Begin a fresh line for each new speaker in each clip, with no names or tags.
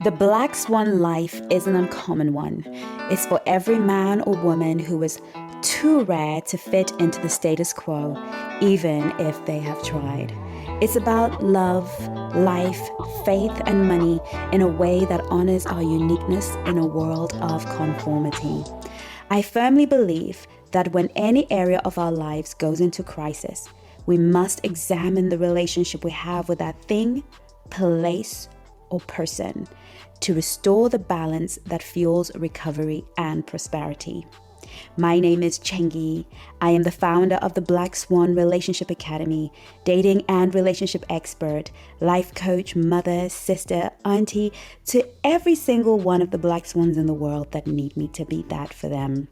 The black swan life is an uncommon one. It's for every man or woman who is too rare to fit into the status quo, even if they have tried. It's about love, life, faith, and money in a way that honors our uniqueness in a world of conformity. I firmly believe that when any area of our lives goes into crisis, we must examine the relationship we have with that thing, place, or person to restore the balance that fuels recovery and prosperity. My name is Chengi. I am the founder of the Black Swan Relationship Academy, dating and relationship expert, life coach, mother, sister, auntie to every single one of the black swans in the world that need me to be that for them.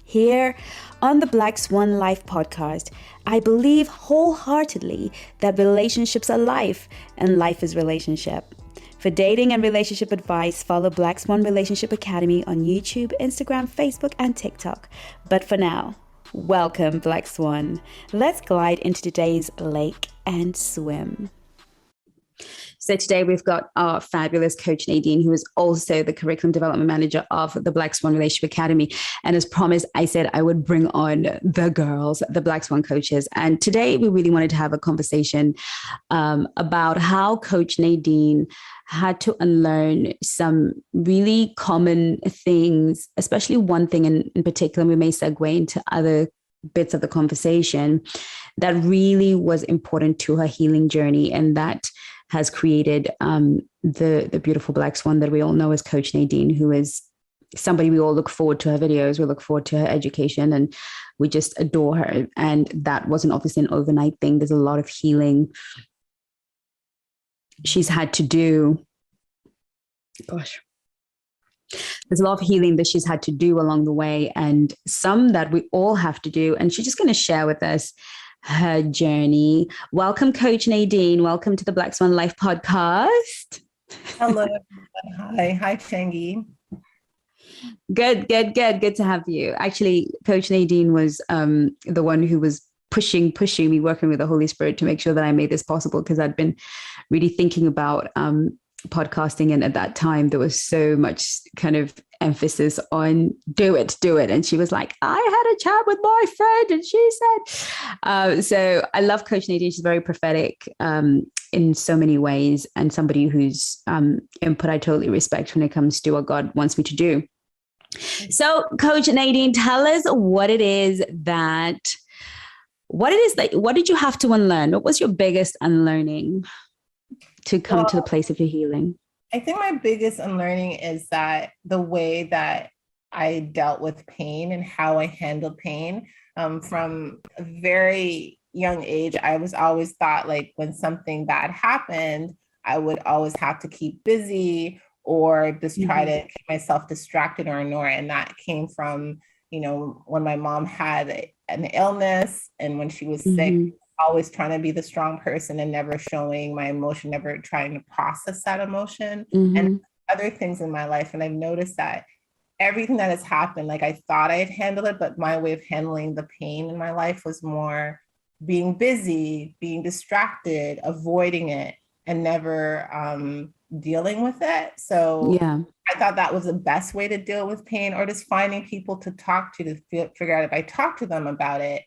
Here on the Black Swan Life podcast, I believe wholeheartedly that relationships are life and life is relationship. For dating and relationship advice, follow Black Swan Relationship Academy on YouTube, Instagram, Facebook, and TikTok. But for now, welcome Black Swan. Let's glide into today's lake and swim. So today we've got our fabulous Coach Nadine, who is also the curriculum development manager of the Black Swan Relationship Academy. And as promised, I said I would bring on the girls, the Black Swan coaches. And today we really wanted to have a conversation about how Coach Nadine had to unlearn some really common things, especially one thing in particular. We may segue into other bits of the conversation that really was important to her healing journey, and that has created the beautiful Black Swan that we all know as Coach Nadine, who is somebody we all look forward to her videos, we look forward to her education, and we just adore her. And that wasn't obviously an overnight thing. There's a lot of healing she's had to do. There's a lot of healing that she's had to do along the way, and some that we all have to do. And she's just going to share with us her journey. Welcome, Coach Nadine. Welcome to the Black Swan Life podcast.
Hello, everyone. Hi, Chengi.
Good to have you. Actually, Coach Nadine was the one who was pushing me, working with the Holy Spirit to make sure that I made this possible, because I'd been really thinking about podcasting, and at that time there was so much kind of emphasis on do it. And she was like, I had a chat with my friend and she said so I love Coach Nadine. She's very prophetic in so many ways, and somebody whose input I totally respect when it comes to what God wants me to do. So Coach Nadine, tell us what did you have to unlearn? What was your biggest unlearning to come to the place of your healing?
I think my biggest unlearning is that the way that I dealt with pain and how I handled pain from a very young age. I was always thought, like, when something bad happened, I would always have to keep busy or just try to keep myself distracted or ignore it. And that came from, when my mom had an illness and when she was sick, always trying to be the strong person and never showing my emotion, never trying to process that emotion and other things in my life. And I've noticed that everything that has happened, like, I thought I had handled it, but my way of handling the pain in my life was more being busy, being distracted, avoiding it, and never dealing with it. So I thought that was the best way to deal with pain, or just finding people to talk to figure out if I talk to them about it,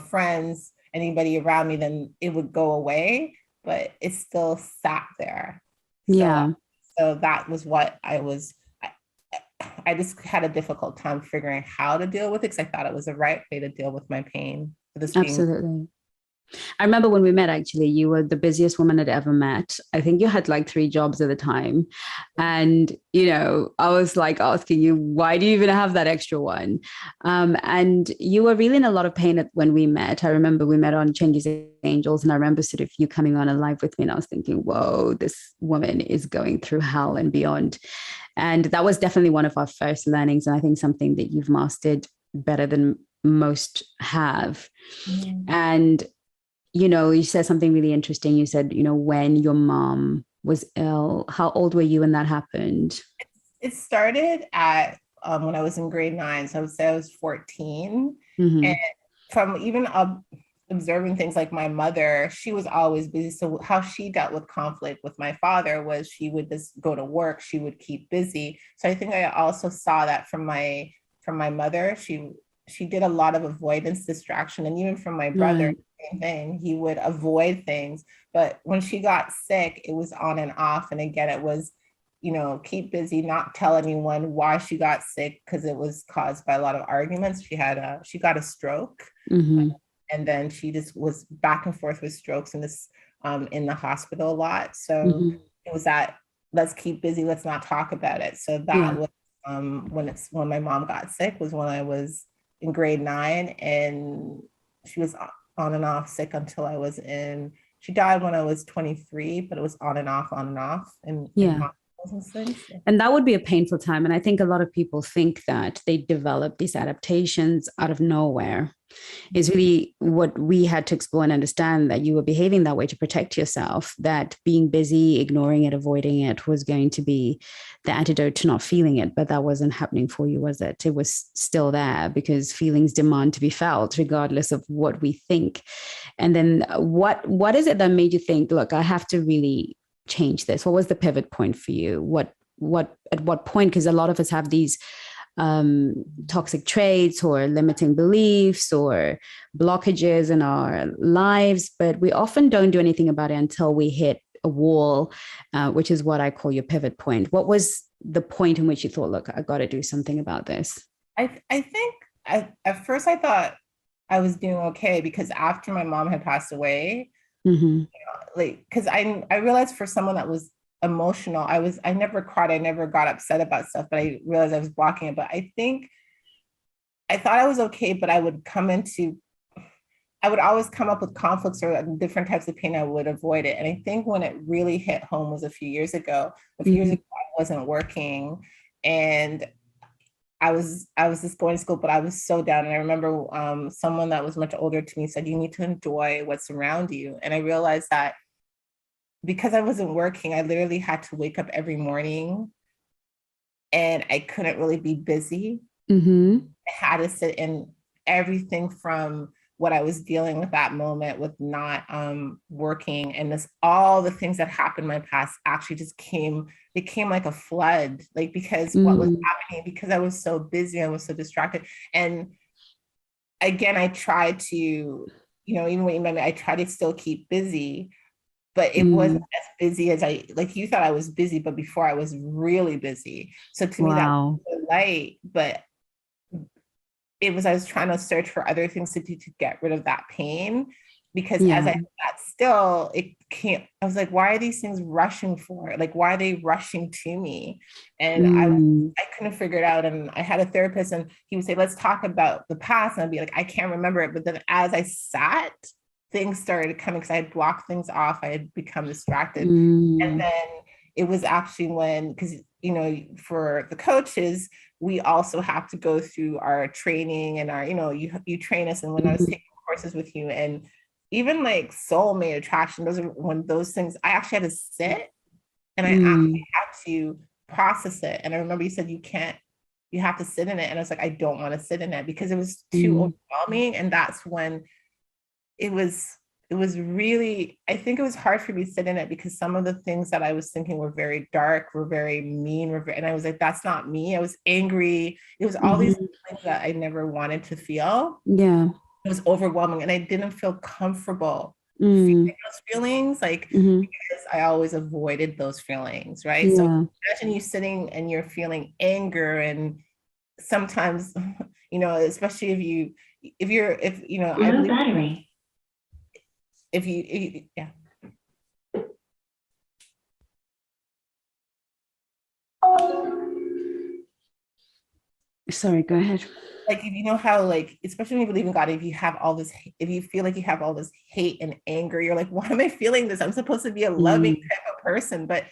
friends, anybody around me, then it would go away, but it still sat there. So that was what I just had a difficult time figuring how to deal with it, because I thought it was the right way to deal with my pain.
Absolutely. I remember when we met, actually, you were the busiest woman I'd ever met. I think you had like 3 jobs at the time. And, I was like asking you, why do you even have that extra one? And you were really in a lot of pain when we met. I remember we met on Chengi's Angels, and I remember sort of you coming on a live with me, and I was thinking, whoa, this woman is going through hell and beyond. And that was definitely one of our first learnings. And I think something that you've mastered better than most have. And you said something really interesting. You said, when your mom was ill, how old were you when that happened?
It started at when I was in grade 9. So I would say I was 14. And from even observing things like my mother, she was always busy. So how she dealt with conflict with my father was she would just go to work, she would keep busy. So I think I also saw that from my mother. She did a lot of avoidance, distraction, and even from my brother, same thing. He would avoid things. But when she got sick, it was on and off. And again, it was, keep busy, not tell anyone why she got sick, because it was caused by a lot of arguments. She got a stroke.
Mm-hmm.
And then she just was back and forth with strokes and this in the hospital a lot. So
Mm-hmm.
it was that, let's keep busy, let's not talk about it. So that was when my mom got sick, was when I was in grade 9, and she was on and off sick until she died when I was 23, but it was on and off in hospitals and things.
And that would be a painful time. And I think a lot of people think that they develop these adaptations out of nowhere. Is really what we had to explore and understand, that you were behaving that way to protect yourself, that being busy, ignoring it, avoiding it was going to be the antidote to not feeling it. But that wasn't happening for you, was it? It was still there, because feelings demand to be felt regardless of what we think. And then what is it that made you think, look, I have to really change this? What was the pivot point for you? At what point? Because a lot of us have these toxic traits or limiting beliefs or blockages in our lives, but we often don't do anything about it until we hit a wall, which is what I call your pivot point. What was the point in which you thought, look, I got to do something about this?
I think at first I thought I was doing okay, because after my mom had passed away, because I realized for someone that was emotional, I never cried, I never got upset about stuff, but I realized I was blocking it. But I think I thought I was okay, but I would always come up with conflicts or different types of pain. I would avoid it. And I think when it really hit home was a few years ago. I wasn't working, and I was just going to school, but I was so down. And I remember someone that was much older to me said, you need to enjoy what's around you. And I realized that because I wasn't working, I literally had to wake up every morning, and I couldn't really be busy. I had to sit in everything from what I was dealing with that moment with not working, and all the things that happened in my past actually just came like a flood, like, because what was happening, because I was so busy, I was so distracted. And again, I tried to, even when you met me, I tried to still keep busy, but it wasn't as busy as you thought I was busy, but before I was really busy. So to me, that was so light, but I was trying to search for other things to do to get rid of that pain, because as I sat still, I was like, why are these things rushing for? Like, why are they rushing to me? And I couldn't figure it out. And I had a therapist, and he would say, let's talk about the past. And I'd be like, I can't remember it. But then as I sat, things started coming, because I had blocked things off. I had become distracted. And then it was actually when, because, for the coaches, we also have to go through our training and our, you train us. And when I was taking courses with you, and even like soulmate attraction, those things, I actually had to sit, and I actually had to process it. And I remember you said, you have to sit in it. And I was like, I don't want to sit in it, because it was too overwhelming. And that's when it was really, I think it was hard for me to sit in it, because some of the things that I was thinking were very dark, were very mean, and I was like, that's not me. I was angry. It was all these things that I never wanted to feel. It was overwhelming, and I didn't feel comfortable feeling those feelings, because I always avoided those feelings, right? So imagine you sitting and you're feeling anger, and sometimes, especially I believe battery. If you
Sorry, go ahead.
Like, how, especially when you believe in God, if you feel like you have all this hate and anger, you're like, why am I feeling this? I'm supposed to be a loving type of person. But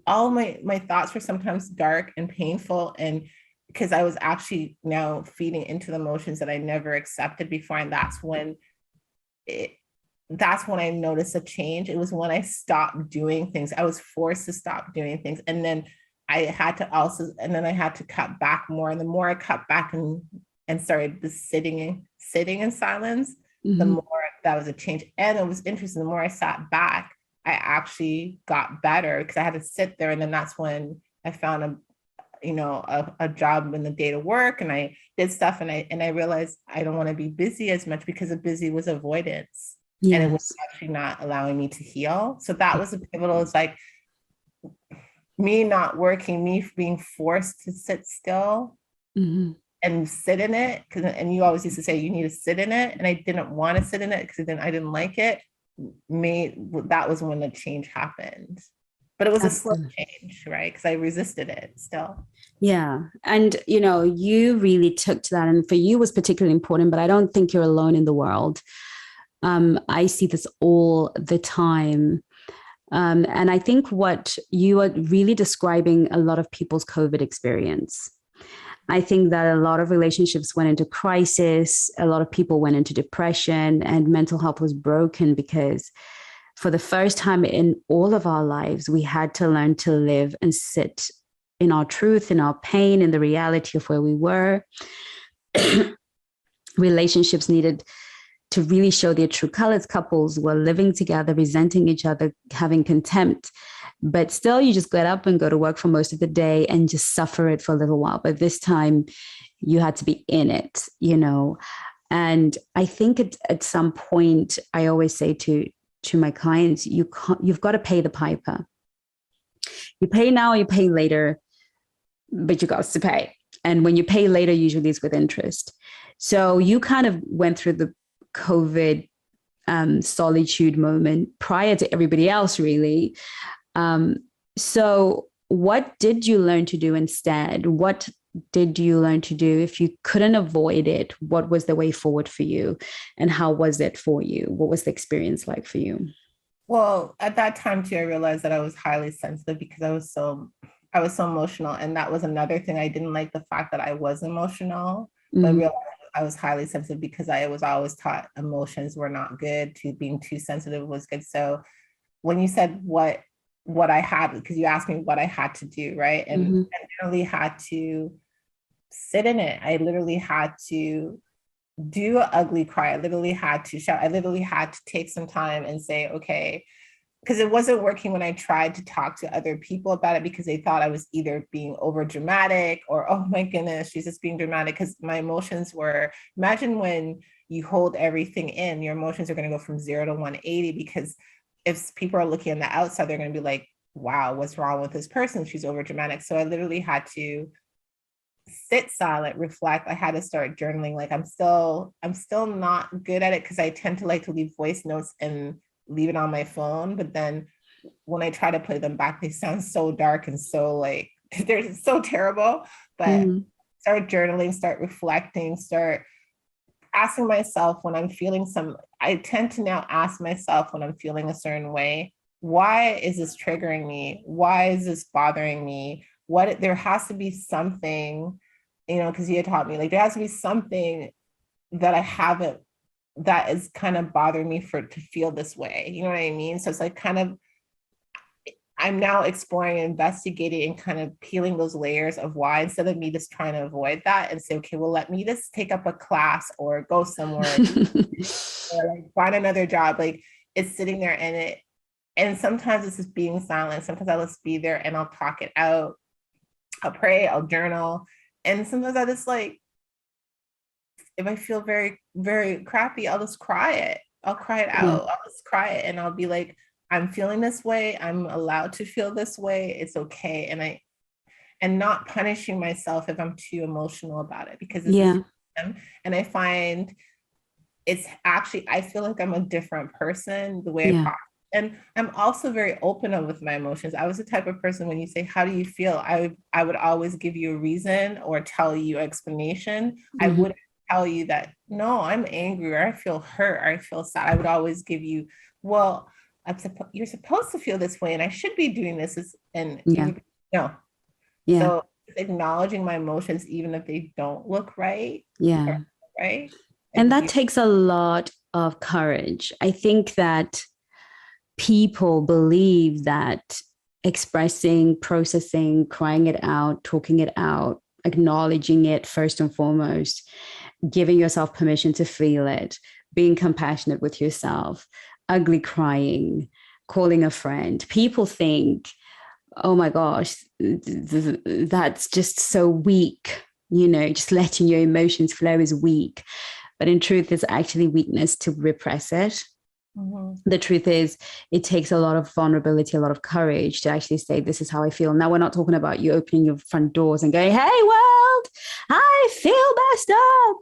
all my thoughts were sometimes dark and painful, and because I was actually now feeding into the emotions that I never accepted before. And that's when I noticed a change. It was when I stopped doing things. I was forced to stop doing things. And then I had to cut back more. And the more I cut back and started sitting in silence, the more that was a change. And it was interesting. The more I sat back, I actually got better because I had to sit there. And then that's when I found a job in the day to work, and I did stuff, and I realized I don't want to be busy as much because the busy was avoidance.
Yes.
And it was actually not allowing me to heal. So that was a pivotal. It's like me not working, me being forced to sit still and sit in it. And you always used to say you need to sit in it. And I didn't want to sit in it because then I didn't like it. That was when the change happened. But it was a slow change, right? Because I resisted it still.
Yeah. And, you really took to that. And for you was particularly important, but I don't think you're alone in the world. I see this all the time. And I think what you are really describing a lot of people's COVID experience. I think that a lot of relationships went into crisis. A lot of people went into depression, and mental health was broken because for the first time in all of our lives, we had to learn to live and sit in our truth, in our pain, in the reality of where we were. Relationships needed to really show their true colors. Couples were living together, resenting each other, having contempt, but still you just get up and go to work for most of the day and just suffer it for a little while. But this time you had to be in it, And I think at some point, I always say to my clients, you've got to pay the piper. You pay now, you pay later, but you got to pay. And when you pay later, usually it's with interest. So you kind of went through the COVID solitude moment prior to everybody else, really. So what did you learn to do instead? What did you learn to do? If you couldn't avoid it, what was the way forward for you? And how was it for you? What was the experience like for you?
Well, at that time too, I realized that I was highly sensitive because I was so emotional. And that was another thing. I didn't like the fact that I was emotional, but I realized I was highly sensitive because I was always taught emotions were not good, being too sensitive was good. So when you said what I had, because you asked me what I had to do, right? And I literally had to sit in it. I literally had to do an ugly cry. I literally had to shout. I literally had to take some time and say, okay, because it wasn't working when I tried to talk to other people about it because they thought I was either being over dramatic or, oh my goodness, she's just being dramatic. Because my emotions were, imagine when you hold everything in, your emotions are going to go from 0 to 180, because if people are looking on the outside, they're going to be like, wow, what's wrong with this person? She's over dramatic. So I literally had to sit silent, reflect. I had to start journaling. Like I'm still not good at it because I tend to like to leave voice notes and leave it on my phone. But then when I try to play them back, they sound so dark and so like, they're so terrible. But start journaling, start reflecting, start asking myself when I'm feeling I tend to now ask myself when I'm feeling a certain way, why is this triggering me? Why is this bothering me? There has to be something, because you had taught me, like there has to be something that I haven't, that is kind of bothering me to feel this way. You know what I mean? So it's like kind of, I'm now exploring and investigating and kind of peeling those layers of why, instead of me just trying to avoid that and say, okay, well, let me just take up a class or go somewhere or like find another job. Like it's sitting there and sometimes it's just being silent. Sometimes I'll just be there and I'll talk it out. I'll pray, I'll journal. And sometimes I just like, if I feel very, very crappy, I'll just cry it. I'll cry it out. I'll just cry it. And I'll be like, I'm feeling this way. I'm allowed to feel this way. It's okay. And not punishing myself if I'm too emotional about it, because and I find it's actually, I feel like I'm a different person the way I process. And I'm also very open with my emotions. I was the type of person, when you say, how do you feel? I would always give you a reason or tell you an explanation. I wouldn't tell you that, no, I'm angry, or I feel hurt, or I feel sad. I would always give you, well, you're supposed to feel this way and I should be doing this. No. So acknowledging my emotions, even if they don't look right. Right.
And that takes a lot of courage. I think that people believe that expressing, processing, crying it out, talking it out, acknowledging it first and foremost, giving yourself permission to feel it, being compassionate with yourself, ugly crying, calling a friend. People think, oh my gosh, that's just so weak. Just letting your emotions flow is weak. But in truth, it's actually weakness to repress it. Mm-hmm. The truth is, it takes a lot of vulnerability, a lot of courage to actually say, this is how I feel. Now, we're not talking about you opening your front doors and going, hey, world, I feel messed up.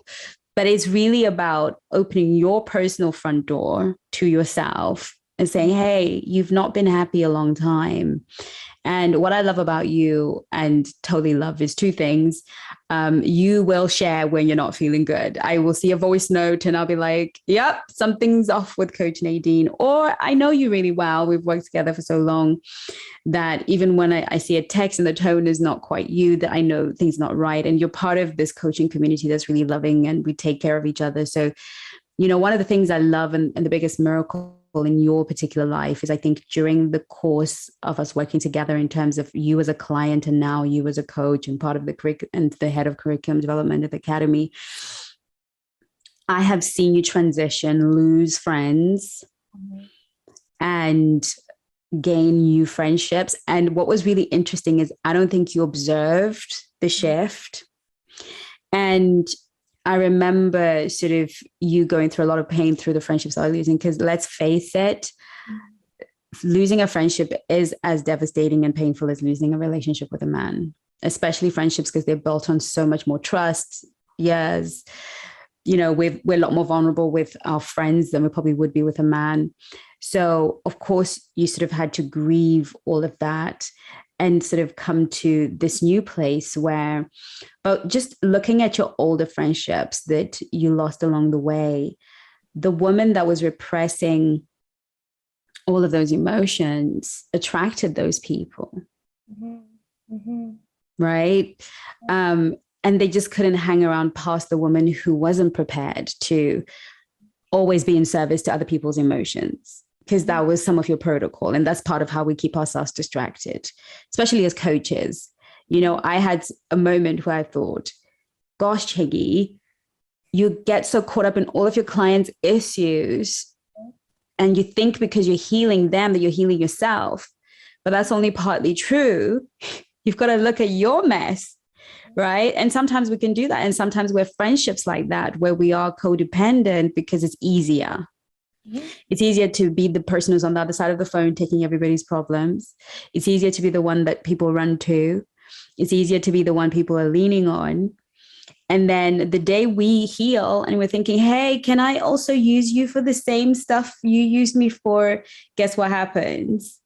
But it's really about opening your personal front door to yourself and saying, hey, you've not been happy a long time. And what I love about you and totally love is two things. You will share when you're not feeling good. I will see a voice note and I'll be like, yep, something's off with Coach Nadine. Or I know you really well. We've worked together for so long that even when I see a text and the tone is not quite you, that I know things not right. And you're part of this coaching community that's really loving and we take care of each other. So, one of the things I love and the biggest miracle in your particular life is I think during the course of us working together in terms of you as a client and now you as a coach and part of the curriculum and the head of curriculum development at the academy, I have seen you transition, lose friends, and gain new friendships. And what was really interesting is I don't think you observed the shift. And I remember sort of you going through a lot of pain through the friendships I was losing, because let's face it, losing a friendship is as devastating and painful as losing a relationship with a man, especially friendships, because they're built on so much more trust. Yes. We're a lot more vulnerable with our friends than we probably would be with a man. So of course you sort of had to grieve all of that and sort of come to this new place where, but just looking at your older friendships that you lost along the way, the woman that was repressing all of those emotions attracted those people. Mm-hmm. Mm-hmm. Right? And they just couldn't hang around past the woman who wasn't prepared to always be in service to other people's emotions, because that was some of your protocol. And that's part of how we keep ourselves distracted, especially as coaches. I had a moment where I thought, gosh, Chengi, you get so caught up in all of your clients' issues and you think because you're healing them that you're healing yourself. But that's only partly true. You've got to look at your mess, right? And sometimes we can do that. And sometimes we're friendships like that, where we are codependent because it's easier. It's easier to be the person who's on the other side of the phone taking everybody's problems. It's easier to be the one that people run to. It's easier to be the one people are leaning on. And then the day we heal and we're thinking, hey, can I also use you for the same stuff you used me for? Guess what happens?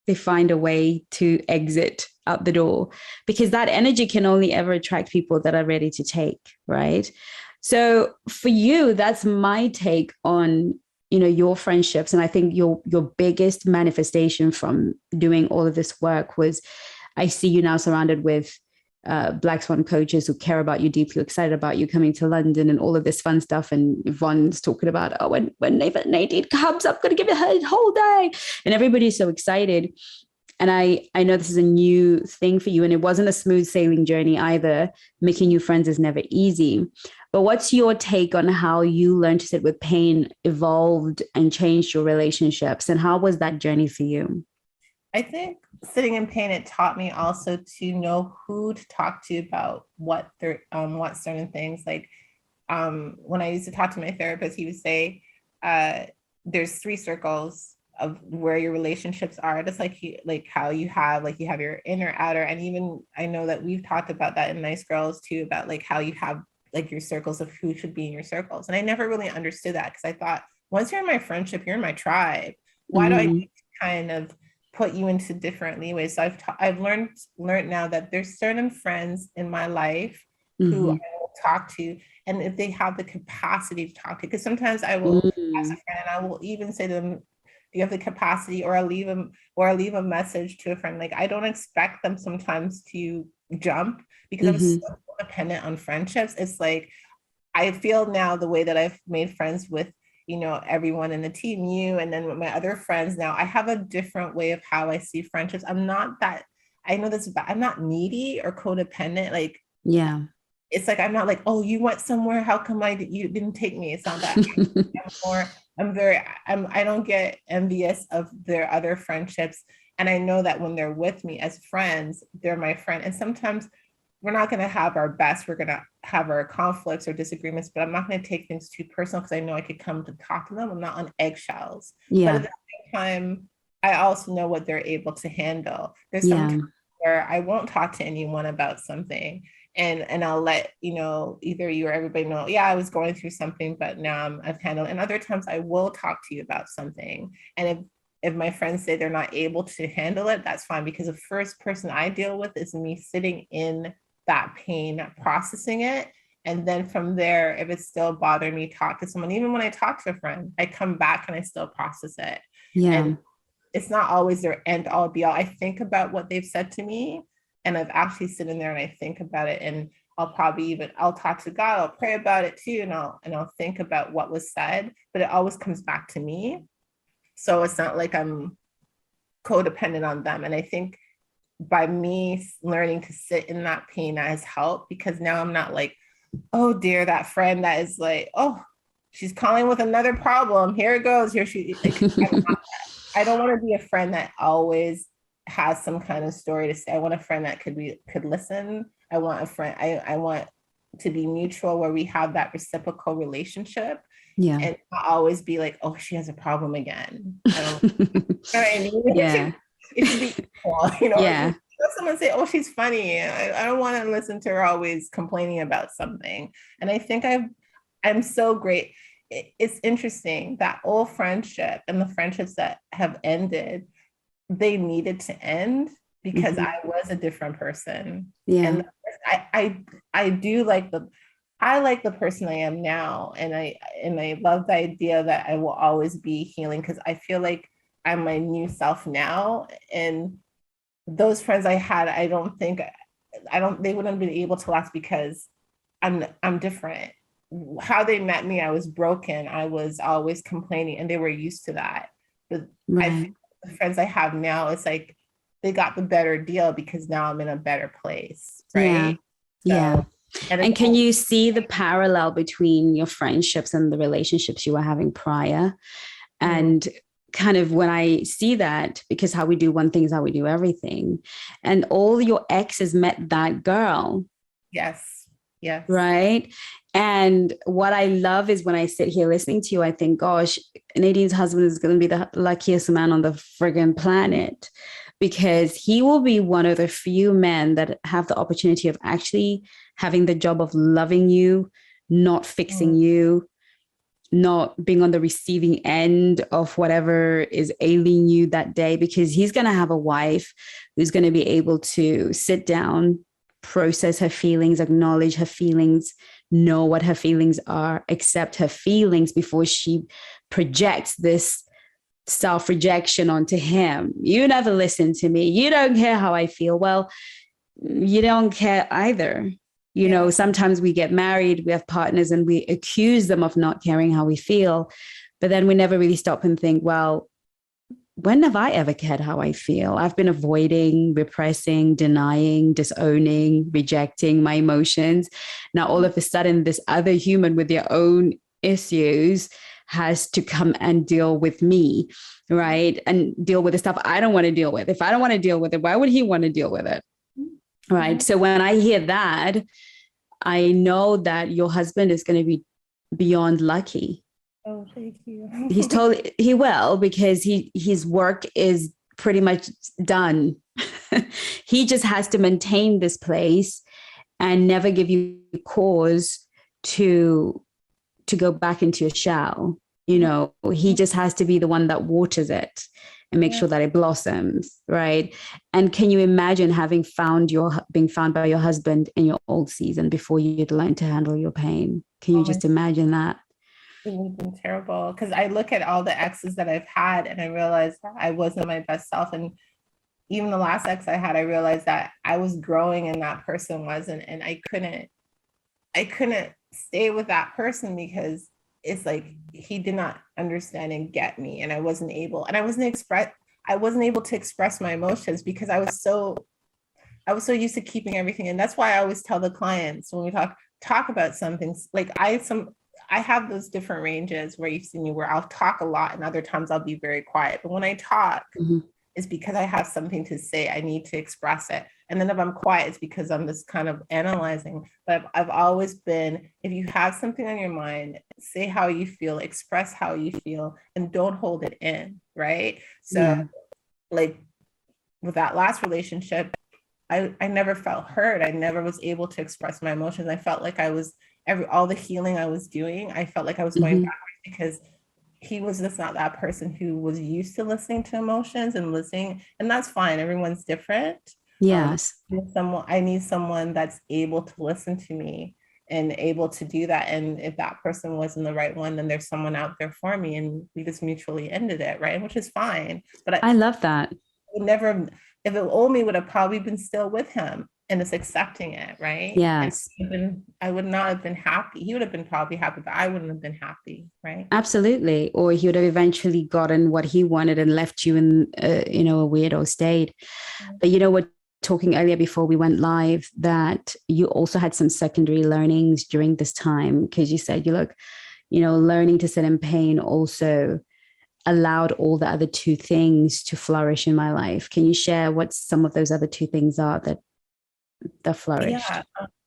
They find a way to exit out the door, because that energy can only ever attract people that are ready to take, right? So for you, that's my take on your friendships. And I think your biggest manifestation from doing all of this work was, I see you now surrounded with Black Swan coaches who care about you deeply, excited about you coming to London and all of this fun stuff. And Yvonne's talking about, oh, when Nadine comes, I'm going to give it her whole day. And everybody's so excited. And I know this is a new thing for you, and it wasn't a smooth sailing journey either. Making new friends is never easy. But what's your take on how you learned to sit with pain, evolved and changed your relationships? And how was that journey for you?
I think sitting in pain, it taught me also to know who to talk to about what certain things. Like when I used to talk to my therapist, he would say, there's 3 circles of where your relationships are. Just like how you have your inner, outer, and even I know that we've talked about that in Nice Girls too, about like how you have like your circles of who should be in your circles. And I never really understood that, because I thought, once you're in my friendship, you're in my tribe. Why do I need to kind of put you into different leeways? So I've learned now that there's certain friends in my life who I will talk to, and if they have the capacity to talk to, because sometimes I will ask a friend and I will even say to them, do you have the capacity? Or I'll leave a message to a friend. Like, I don't expect them sometimes to jump, because I'm so dependent on friendships. It's like, I feel now the way that I've made friends with, everyone in the team, you, and then with my other friends now, I have a different way of how I see friendships. I'm not that, I know this, I'm not needy or codependent. Like,
yeah,
it's like, I'm not like, oh, you went somewhere, how come you didn't take me? It's not that. I'm more, I don't get envious of their other friendships. And I know that when they're with me as friends, they're my friend. And sometimes we're not going to have our best. We're going to have our conflicts or disagreements, but I'm not going to take things too personal because I know I could come to talk to them. I'm not on eggshells. But at
Yeah.
the same time, I also know what they're able to handle. There's some
Yeah.
times where I won't talk to anyone about something, and I'll let either you or everybody know, yeah, I was going through something, but now I've handled. And other times I will talk to you about something, and if my friends say they're not able to handle it, that's fine, because the first person I deal with is me sitting in that pain, processing it. And then from there, if it's still bothering me, talk to someone. Even when I talk to a friend, I come back and I still process it.
Yeah.
And it's not always their end all be all. I think about what they've said to me, and I've actually sit in there and I think about it. And I'll talk to God, I'll pray about it too, and I'll think about what was said, but it always comes back to me. So it's not like I'm codependent on them. And I think by me learning to sit in that pain, that has helped, because now I'm not like, oh dear, that friend that is like, oh, she's calling with another problem. Here it goes. Here she like, I don't want to be a friend that always has some kind of story to say. I want a friend that could listen. I want a friend, I want to be mutual, where we have that reciprocal relationship,
Yeah.
and not always be like, oh, she has a problem again. I don't know what I mean.
Yeah.
It should be equal,
Yeah.
Someone say, oh, she's funny. I don't want to listen to her always complaining about something. And I think I'm so great. It's interesting that old friendship and the friendships that have ended, they needed to end because
Mhm.
I was a different person.
Yeah.
And I do like I like the person I am now. And I love the idea that I will always be healing, because I feel like I'm my new self now. And those friends I had, they wouldn't have been able to last, because I'm different. How they met me, I was broken. I was always complaining, and they were used to that. But I
Right.
think the friends I have now, it's like they got the better deal because now I'm in a better place,
Yeah.
right?
Yeah.
So, and it's
And can you see the parallel between your friendships and the relationships you were having prior?
mm,
And kind of when I see that, because how we do one thing is how we do everything. And all your exes met that girl,
yes, yes.
right? And what I love is when I sit here listening to you, I think, gosh, Nadine's husband is going to be the luckiest man on the friggin' planet, because he will be one of the few men that have the opportunity of actually having the job of loving you, not fixing
Mm,
you, not being on the receiving end of whatever is ailing you that day, because he's going to have a wife who's going to be able to sit down, process her feelings, acknowledge her feelings, know what her feelings are, accept her feelings before she projects this self rejection onto him. You never listen to me. You don't care how I feel. Well, you don't care either.
yeah.
Sometimes we get married, we have partners, and we accuse them of not caring how we feel. But then we never really stop and think, well, when have I ever cared how I feel? I've been avoiding, repressing, denying, disowning, rejecting my emotions. Now, all of a sudden, this other human with their own issues has to come and deal with me, right? And deal with the stuff I don't want to deal with. If I don't want to deal with it, why would he want to deal with it? Right.
Mhm.
So when I hear that, I know that your husband is going to be beyond lucky.
Oh, thank you.
He will, because his work is pretty much done. He just has to maintain this place and never give you cause to go back into your shell. He just has to be the one that waters it and make
Yeah.
sure that it blossoms, right? And can you imagine being found by your husband in your old season before you'd learned to handle your pain? Can
Oh
you
my,
just imagine that?
it would have been terrible, because I look at all the exes that I've had and I realized that I wasn't my best self. And even the last ex I had, I realized that I was growing and that person wasn't. And I couldn't stay with that person, because it's like he did not understand and get me. And I wasn't able to express my emotions, because I was so used to keeping everything. And that's why I always tell the clients when we talk about something, like I have those different ranges where you've seen me where I'll talk a lot and other times I'll be very quiet. But when I talk, it's because I have something to say. I need to express it. And then if I'm quiet, it's because I'm just kind of analyzing. But I've always been, if you have something on your mind, say how you feel, express how you feel, and don't hold it in, right? So like with that last relationship, I never felt heard. I never was able to express my emotions. I felt like I was all the healing I was doing, I felt like I was going backwards because he was just not that person who was used to listening to emotions and listening. And that's fine. Everyone's different.
Yes.
I need someone that's able to listen to me and able to do that. And if that person wasn't the right one, then there's someone out there for me. And we just mutually ended it, right? Which is fine. But
I love that.
Never, if it old me would have probably been still with him and it's accepting it, right?
Yes.
And I would not have been happy. He would have been probably happy, but I wouldn't have been happy, right?
Absolutely. Or he would have eventually gotten what he wanted and left you in, a weirdo state. But we're talking earlier before we went live that you also had some secondary learnings during this time, because you said learning to sit in pain also allowed all the other two things to flourish in my life. Can you share what some of those other two things are that flourished?
Yeah,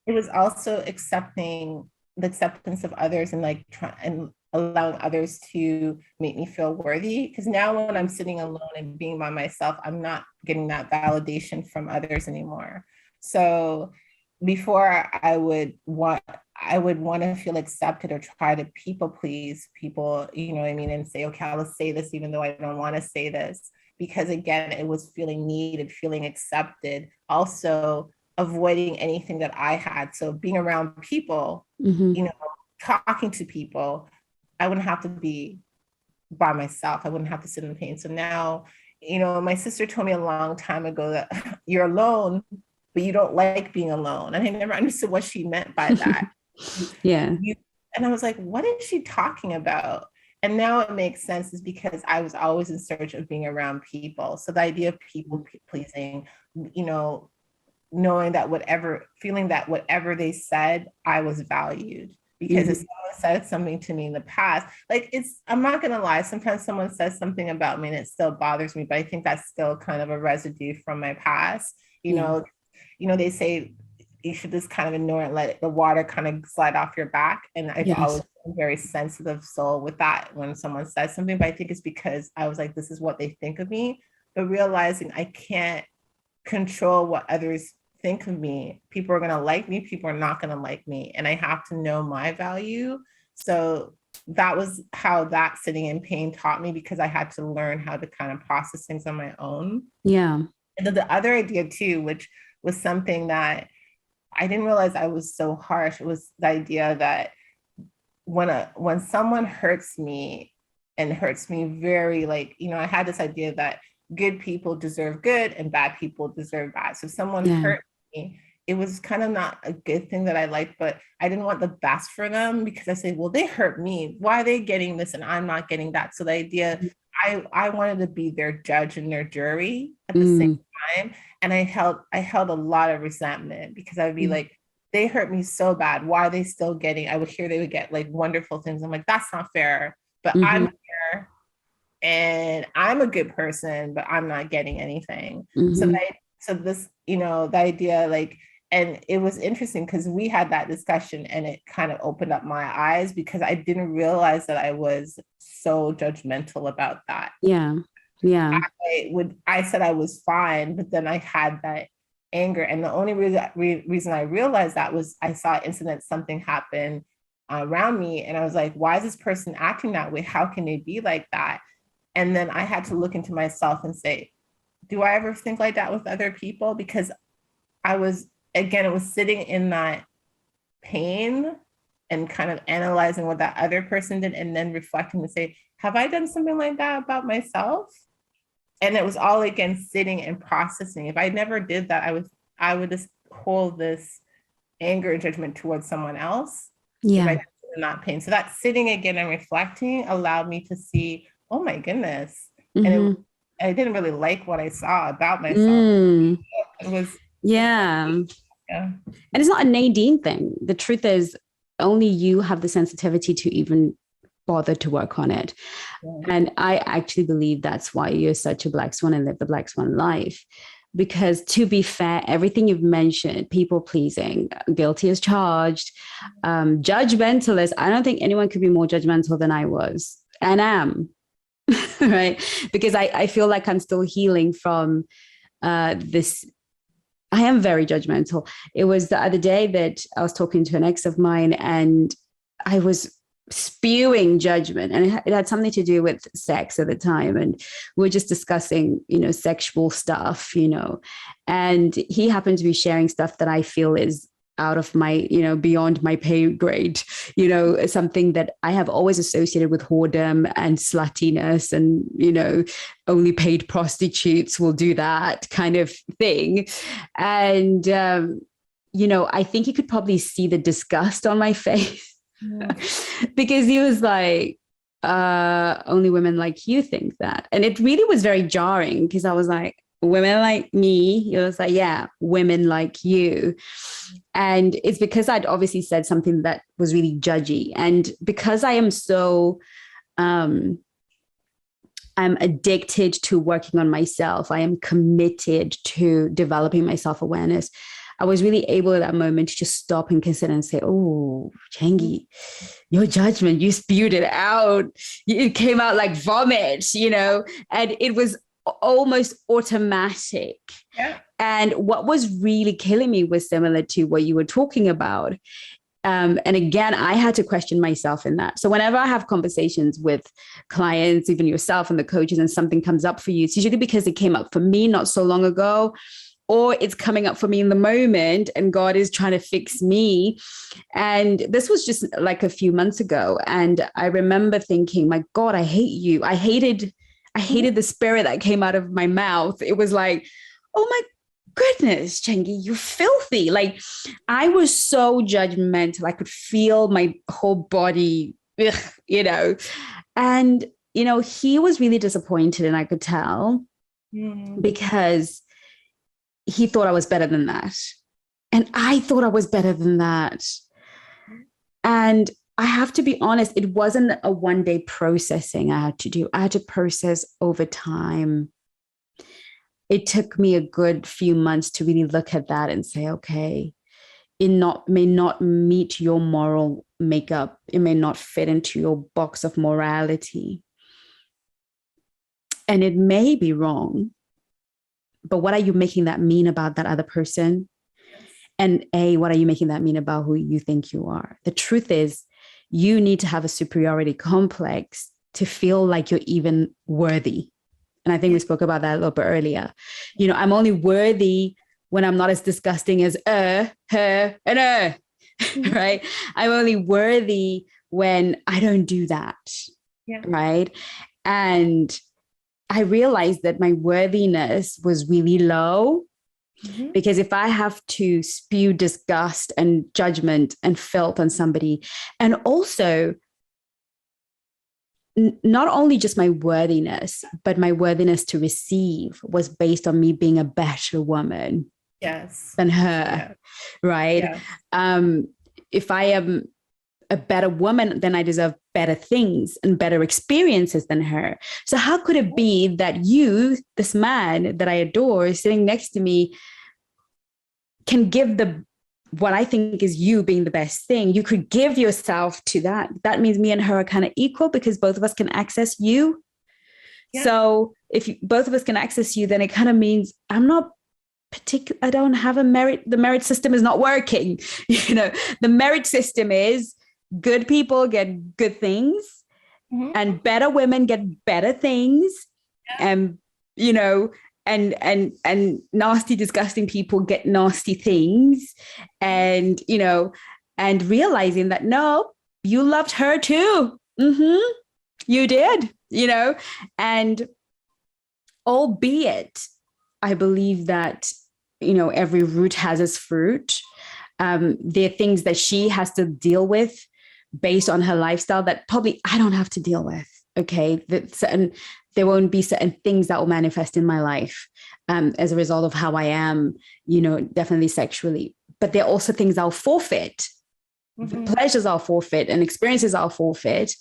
it was also the acceptance of others and and allowing others to make me feel worthy. Because now when I'm sitting alone and being by myself, I'm not getting that validation from others anymore. So before I would want to feel accepted or try to people please people, you know what I mean, and say, okay, I'll say this even though I don't want to say this, because again, it was feeling needed, feeling accepted, also avoiding anything that I had. So being around people, talking to people, I wouldn't have to be by myself. I wouldn't have to sit in pain. So now, my sister told me a long time ago that you're alone, but you don't like being alone. And I never understood what she meant by that.
Yeah.
And I was like, what is she talking about? And now it makes sense, is because I was always in search of being around people. So the idea of people pleasing, knowing that feeling that whatever they said, I was valued. Because if someone said something to me in the past, I'm not going to lie, sometimes someone says something about me and it still bothers me, but I think that's still kind of a residue from my past. They say you should just kind of ignore it and let the water kind of slide off your back. And I've always been very sensitive soul with that when someone says something, but I think it's because I was like, this is what they think of me. But realizing I can't control what others think of me. People are going to like me, people are not going to like me, and I have to know my value. So that was how that sitting in pain taught me, because I had to learn how to kind of process things on my own.
Yeah.
And then the other idea too, which was something that I didn't realize I was so harsh, was the idea that when someone hurts me and hurts me very, I had this idea that good people deserve good and bad people deserve bad. So if someone hurt me, it was kind of not a good thing that I liked, but I didn't want the best for them, because I say, well, they hurt me. Why are they getting this and I'm not getting that? So the idea, I wanted to be their judge and their jury at the same time. And I held a lot of resentment, because I'd be like, they hurt me so bad. Why are they still getting? I would hear they would get wonderful things. I'm like, that's not fair. But I'm here and I'm a good person, but I'm not getting anything. So this, the idea, and it was interesting because we had that discussion and it kind of opened up my eyes, because I didn't realize that I was so judgmental about that.
Yeah. Yeah.
I said I was fine, but then I had that anger. And the only reason I realized that was I saw an incident, something happen around me. And I was like, why is this person acting that way? How can they be like that? And then I had to look into myself and say, do I ever think like that with other people? Because it was sitting in that pain and kind of analyzing what that other person did, and then reflecting to say, have I done something like that about myself? And it was all again sitting and processing. If I never did that, I would just hold this anger and judgment towards someone else.
Yeah.
If I didn't not pain. So that sitting again and reflecting allowed me to see, oh my goodness. And I didn't really like what I saw about myself. It was
Yeah.
Yeah.
And it's not a Nadine thing. The truth is, only you have the sensitivity to even bother to work on it.
Yeah.
And I actually believe that's why you're such a black swan and live the black swan life. Because to be fair, everything you've mentioned, people pleasing, guilty as charged, judgmentalist, I don't think anyone could be more judgmental than I was and am. Right. Because I feel like I'm still healing from this. I am very judgmental. It was the other day that I was talking to an ex of mine and I was spewing judgment, and it had something to do with sex at the time, and we were just discussing sexual stuff, and he happened to be sharing stuff that I feel is out of my beyond my pay grade, something that I have always associated with whoredom and sluttiness, and only paid prostitutes will do that kind of thing. And I think you could probably see the disgust on my face. Yeah. Because he was like, only women like you think that. And it really was very jarring because I was like, women like me? He was like, yeah, women like you. And it's because I'd obviously said something that was really judgy. And because I am so, I'm addicted to working on myself. I am committed to developing my self-awareness. I was really able at that moment to just stop and consider and say, oh, Chengi, your judgment, you spewed it out. It came out like vomit, and it was almost automatic.
Yeah.
And what was really killing me was similar to what you were talking about. And again, I had to question myself in that. So whenever I have conversations with clients, even yourself and the coaches, and something comes up for you, it's usually because it came up for me not so long ago, or it's coming up for me in the moment and God is trying to fix me. And this was just like a few months ago. And I remember thinking, my God, I hate you. I hated the spirit that came out of my mouth. It was like, oh my goodness, Chengi, you're filthy. Like I was so judgmental. I could feel my whole body, and, he was really disappointed, and I could tell because he thought I was better than that. And I thought I was better than that. And I have to be honest, it wasn't a one-day processing I had to do. I had to process over time. It took me a good few months to really look at that and say, okay, it may not meet your moral makeup. It may not fit into your box of morality. And it may be wrong. But what are you making that mean about that other person? And what are you making that mean about who you think you are? The truth is, you need to have a superiority complex to feel like you're even worthy. And I think we spoke about that a little bit earlier. I'm only worthy when I'm not as disgusting as her, and right? I'm only worthy when I don't do that, right? And I realized that my worthiness was really low, because if I have to spew disgust and judgment and filth on somebody, and also not only just my worthiness, but my worthiness to receive was based on me being a better woman than her, right? If I am a better woman, then I deserve better things and better experiences than her. So how could it be that you, this man that I adore, sitting next to me, can give what I think is you being the best thing? You could give yourself to that. That means me and her are kind of equal because both of us can access you. Yeah. So if both of us can access you, then it kind of means I'm not particular. I don't have a merit. The merit system is not working. The merit system is good people get good things, and better women get better things, and and nasty, disgusting people get nasty things, and and realizing that no, you loved her too. You did, and albeit I believe that every root has its fruit. There are things that she has to deal with based on her lifestyle that probably I don't have to deal with. Okay. And there won't be certain things that will manifest in my life as a result of how I am, definitely sexually. But there are also things I'll forfeit. Pleasures I'll forfeit and experiences I'll forfeit,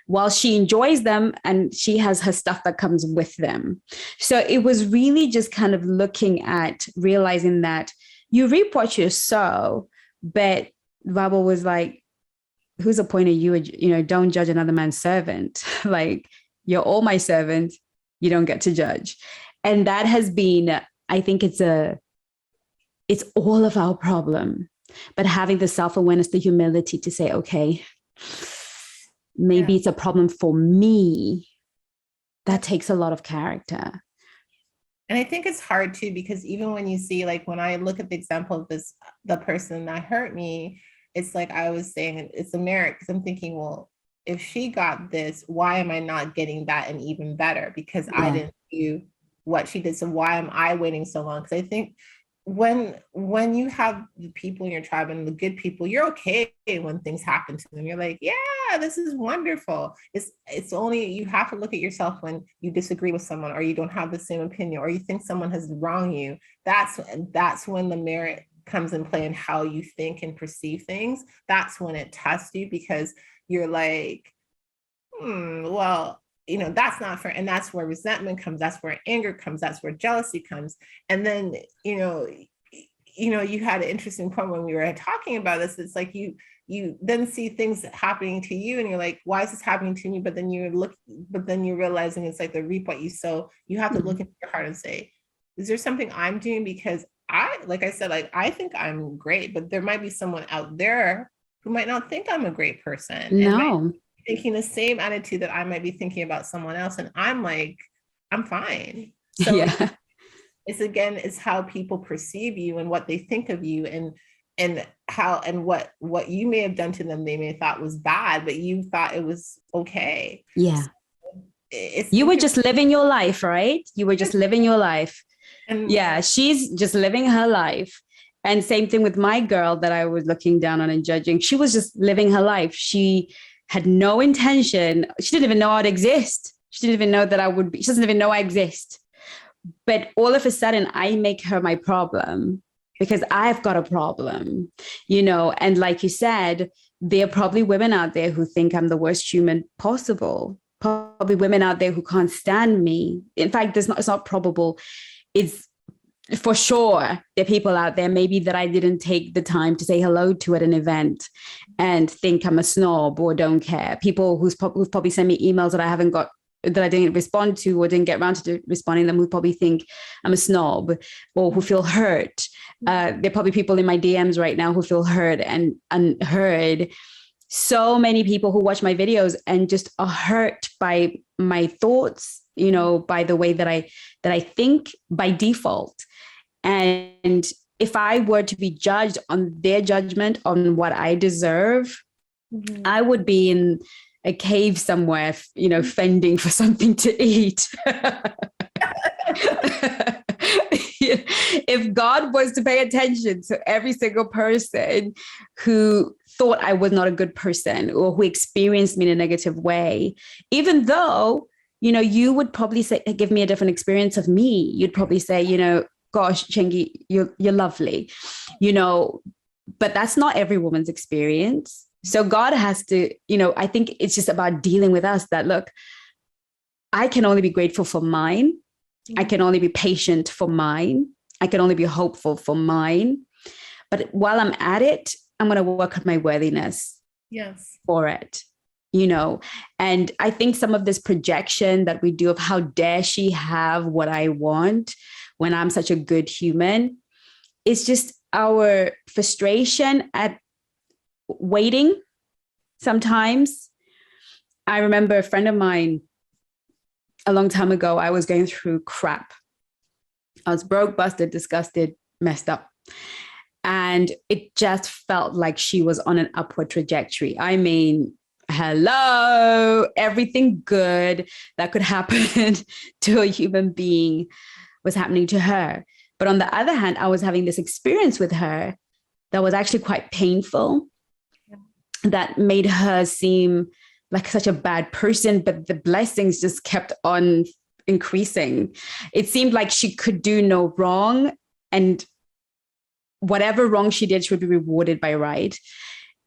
while she enjoys them and she has her stuff that comes with them. So it was really just kind of looking at realizing that you reap what you sow, but the Bible was like, who's appointed you, don't judge another man's servant. Like, you're all my servants, you don't get to judge. And that has been, I think it's all of our problem, but having the self-awareness, the humility to say, okay, maybe it's a problem for me. That takes a lot of character.
And I think it's hard too, because even when you see, like, when I look at the example of the person that hurt me, it's like I was saying, it's a merit, because I'm thinking, well, if she got this, why am I not getting that and even better? Because I didn't do what she did. So why am I waiting so long? Because I think when you have the people in your tribe and the good people, you're okay when things happen to them. You're like, yeah, this is wonderful. It's only, you have to look at yourself when you disagree with someone, or you don't have the same opinion, or you think someone has wronged you. That's when the merit comes in play, and how you think and perceive things. That's when it tests you, because you're like, well, that's not fair. And that's where resentment comes. That's where anger comes. That's where jealousy comes. And then, you had an interesting point when we were talking about this. It's like you then see things happening to you, and you're like, why is this happening to you? But then you're realizing it's like the reap what you sow. You have to look into your heart and say, is there something I'm doing? Because like I said, I think I'm great, but there might be someone out there who might not think I'm a great person.
No.
Thinking the same attitude that I might be thinking about someone else, and I'm like, I'm fine. So it's how people perceive you and what they think of you, and how and what you may have done to them they may have thought was bad, but you thought it was okay.
So you were just living your life, right? You were just living your life. And she's just living her life. And same thing with my girl that I was looking down on and judging. She was just living her life. She had no intention. She didn't even know I'd exist. She didn't even know that I would be. She doesn't even know I exist. But all of a sudden, I make her my problem because I've got a problem, and like you said, there are probably women out there who think I'm the worst human possible. Probably women out there who can't stand me. In fact, it's not probable. It's for sure there are people out there maybe that I didn't take the time to say hello to at an event and think I'm a snob or don't care. People who've probably sent me emails that I didn't respond to or didn't get around to responding them, who probably think I'm a snob or who feel hurt. There are probably people in my DMs right now who feel hurt and unheard. So many people who watch my videos and just are hurt by my thoughts, by the way that I think by default. And if I were to be judged on their judgment on what I deserve, I would be in a cave somewhere, fending for something to eat. If God was to pay attention to every single person who thought I was not a good person or who experienced me in a negative way, even though, you would probably say, give me a different experience of me. You'd probably say, gosh, Chengi, you're lovely, but that's not every woman's experience. So God has to, I think it's just about dealing with us that, look, I can only be grateful for mine. I can only be patient for mine. I can only be hopeful for mine. But while I'm at it, I'm going to work on my worthiness for it, and I think some of this projection that we do of how dare she have what I want when I'm such a good human is just our frustration at waiting. Sometimes I remember a friend of mine a long time ago, I was going through crap. I was broke, busted, disgusted, messed up. And it just felt like she was on an upward trajectory. I mean, hello, everything good that could happen to a human being was happening to her. But on the other hand, I was having this experience with her that was actually quite painful, that made her seem like such a bad person, but the blessings just kept on increasing. It seemed like she could do no wrong, and whatever wrong she did, she would be rewarded by right.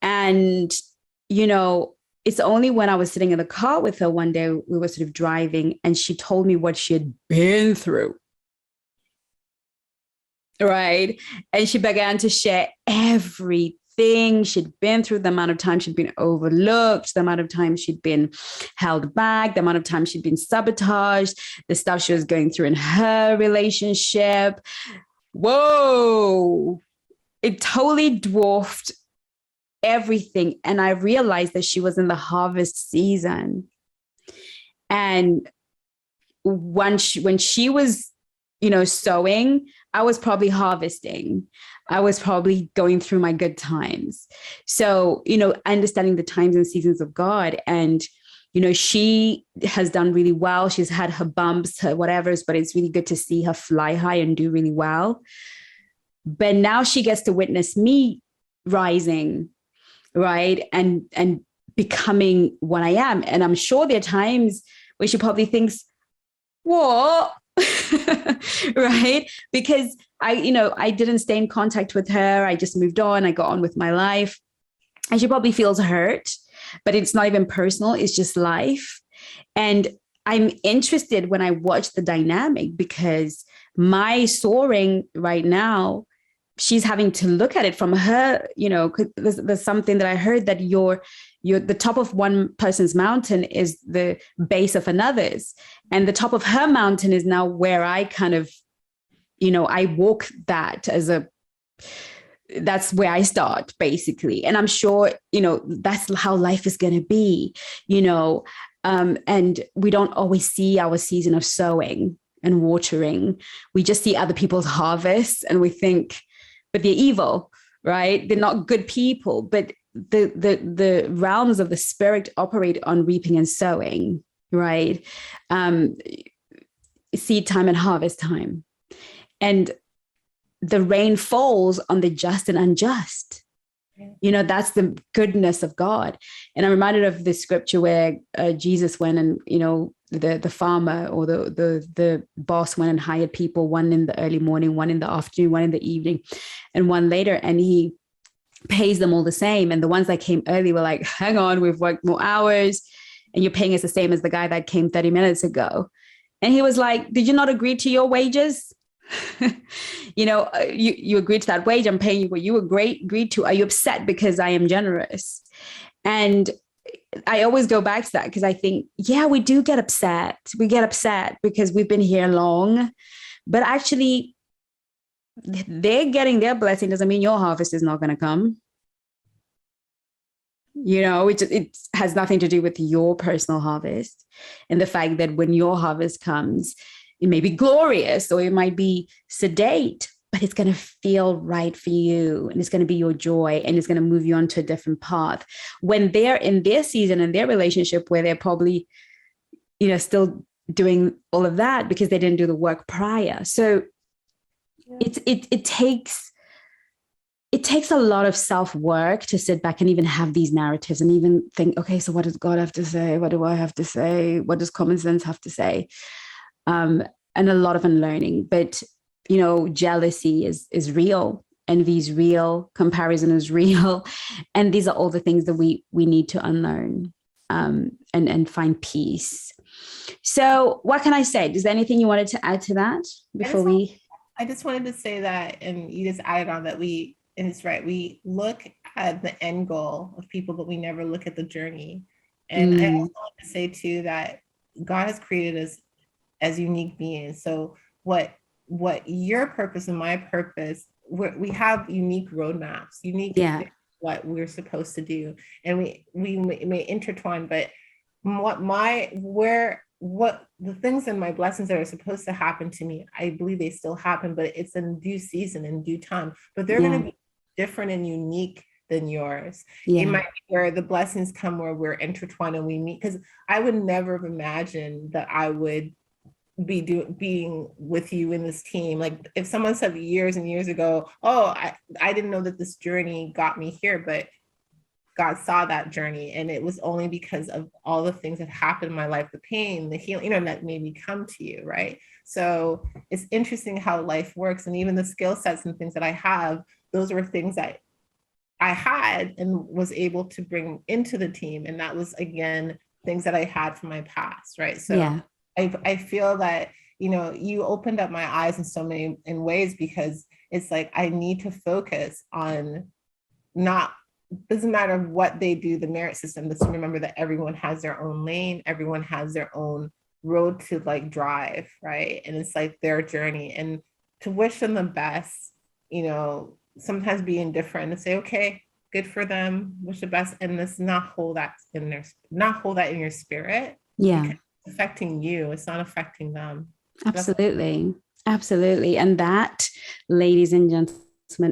And, you know, it's only when I was sitting in the car with her one day, we were sort of driving, and she told me what she had been through. Right. And she began to share everything she'd been through, the amount of time she'd been overlooked, the amount of time she'd been held back, the amount of time she'd been sabotaged, the stuff she was going through in her relationship. Whoa. It totally dwarfed everything. And I realized that she was in the harvest season. And when she was, you know, sowing, I was probably harvesting. I was probably going through my good times. So, you know, understanding the times and seasons of God. And, you know, she has done really well. She's had her bumps, her whatevers, but it's really good to see her fly high and do really well. But now she gets to witness me rising, right? And becoming what I am. And I'm sure there are times where she probably thinks, what? Right? Because I didn't stay in contact with her. I just moved on. I got on with my life. And she probably feels hurt, but it's not even personal. It's just life. And I'm interested when I watch the dynamic, because my soaring right now, she's having to look at it from her, you know, there's something that I heard that you're the top of one person's mountain is the base of another's. And the top of her mountain is now where I kind of, you know, I walk that that's where I start basically. And I'm sure, you know, that's how life is going to be, you know, and we don't always see our season of sowing and watering. We just see other people's harvests and we think, but they're evil, right? They're not good people. But the realms of the spirit operate on reaping and sowing, right? Seed time and harvest time. And the rain falls on the just and unjust. You know, that's the goodness of God. And I'm reminded of the scripture where Jesus went and, you know, the farmer or the boss went and hired people, one in the early morning, one in the afternoon, one in the evening, and one later. And he pays them all the same. And the ones that came early were like, hang on, we've worked more hours and you're paying us the same as the guy that came 30 minutes ago. And he was like, did you not agree to your wages? You know, you agreed to that wage. I'm paying you what you agreed to. Are you upset because I am generous? And I always go back to that because I think, yeah, we do get upset. We get upset because we've been here long, but actually they're getting their blessing doesn't mean your harvest is not going to come. You know, it has nothing to do with your personal harvest and the fact that when your harvest comes, it may be glorious or it might be sedate, but it's going to feel right for you and it's going to be your joy and it's going to move you onto a different path. When they're in their season and their relationship where they're probably, you know, still doing all of that because they didn't do the work prior. So it takes a lot of self-work to sit back and even have these narratives and even think, okay, so what does God have to say? What do I have to say? What does common sense have to say? And a lot of unlearning. But, you know, jealousy is real. Envy is real. Comparison is real. And these are all the things that we need to unlearn and find peace. So what can I say? Is there anything you wanted to add to that before
I just wanted to say that, and you just added on that and it's right, we look at the end goal of people, but we never look at the journey. And I also want to say too that God has created us as unique beings. So what your purpose and my purpose, we have unique roadmaps, what we're supposed to do, and we may intertwine, but what the things and my blessings that are supposed to happen to me, I believe they still happen, but it's in due season, in due time. But they're going to be different and unique than yours. It might be where the blessings come where we're intertwined and we meet, because I would never have imagined that I would be being with you in this team. Like if someone said years and years ago, oh, I didn't know that this journey got me here, but God saw that journey, and it was only because of all the things that happened in my life, the pain, the healing, that made me come to you, right? So it's interesting how life works, and even the skill sets and things that I have, those were things that I had and was able to bring into the team, and that was again things that I had from my past, right? So I feel that you opened up my eyes in so many ways, because it's like I need to focus on not. Doesn't matter what they do, the merit system, just remember that everyone has their own lane, everyone has their own road to like drive, right? And it's like their journey, and to wish them the best, sometimes be indifferent and say, okay, good for them, wish the best, and let's not hold that in your spirit.
Yeah.
Because it's affecting you, it's not affecting them.
Absolutely. Absolutely. And that, ladies and gentlemen,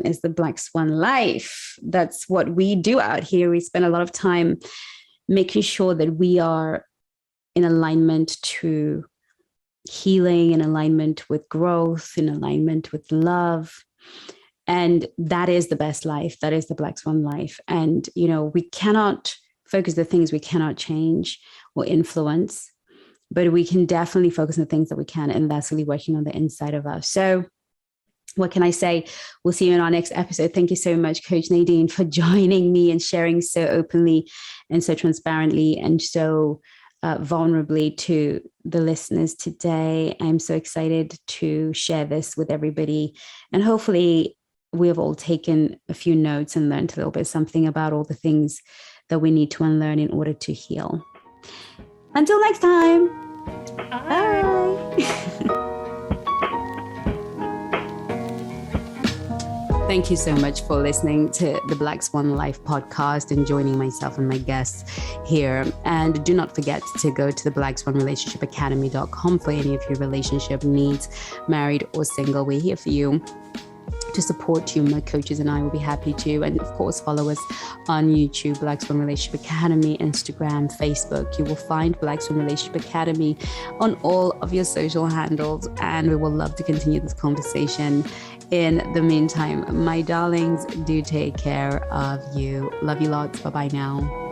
is the Black Swan life. That's what we do out here. We spend a lot of time making sure that we are in alignment to healing, in alignment with growth, in alignment with love. And that is the best life. That is the Black Swan life. And, we cannot focus the things we cannot change or influence, but we can definitely focus on the things that we can. And that's really working on the inside of us. So what can I say? We'll see you in our next episode. Thank you so much, Coach Nadine, for joining me and sharing so openly and so transparently and so vulnerably to the listeners today. I'm so excited to share this with everybody. And hopefully we have all taken a few notes and learned a little bit something about all the things that we need to unlearn in order to heal. Until next time. Bye. Thank you so much for listening to the Black Swan Life podcast and joining myself and my guests here. And do not forget to go to the blackswanrelationshipacademy.com for any of your relationship needs, married or single. We're here for you to support you. My coaches and I will be happy to. And of course, follow us on YouTube, Black Swan Relationship Academy, Instagram, Facebook. You will find Black Swan Relationship Academy on all of your social handles. And we will love to continue this conversation. In the meantime, my darlings, do take care of you. Love you lots. Bye-bye now.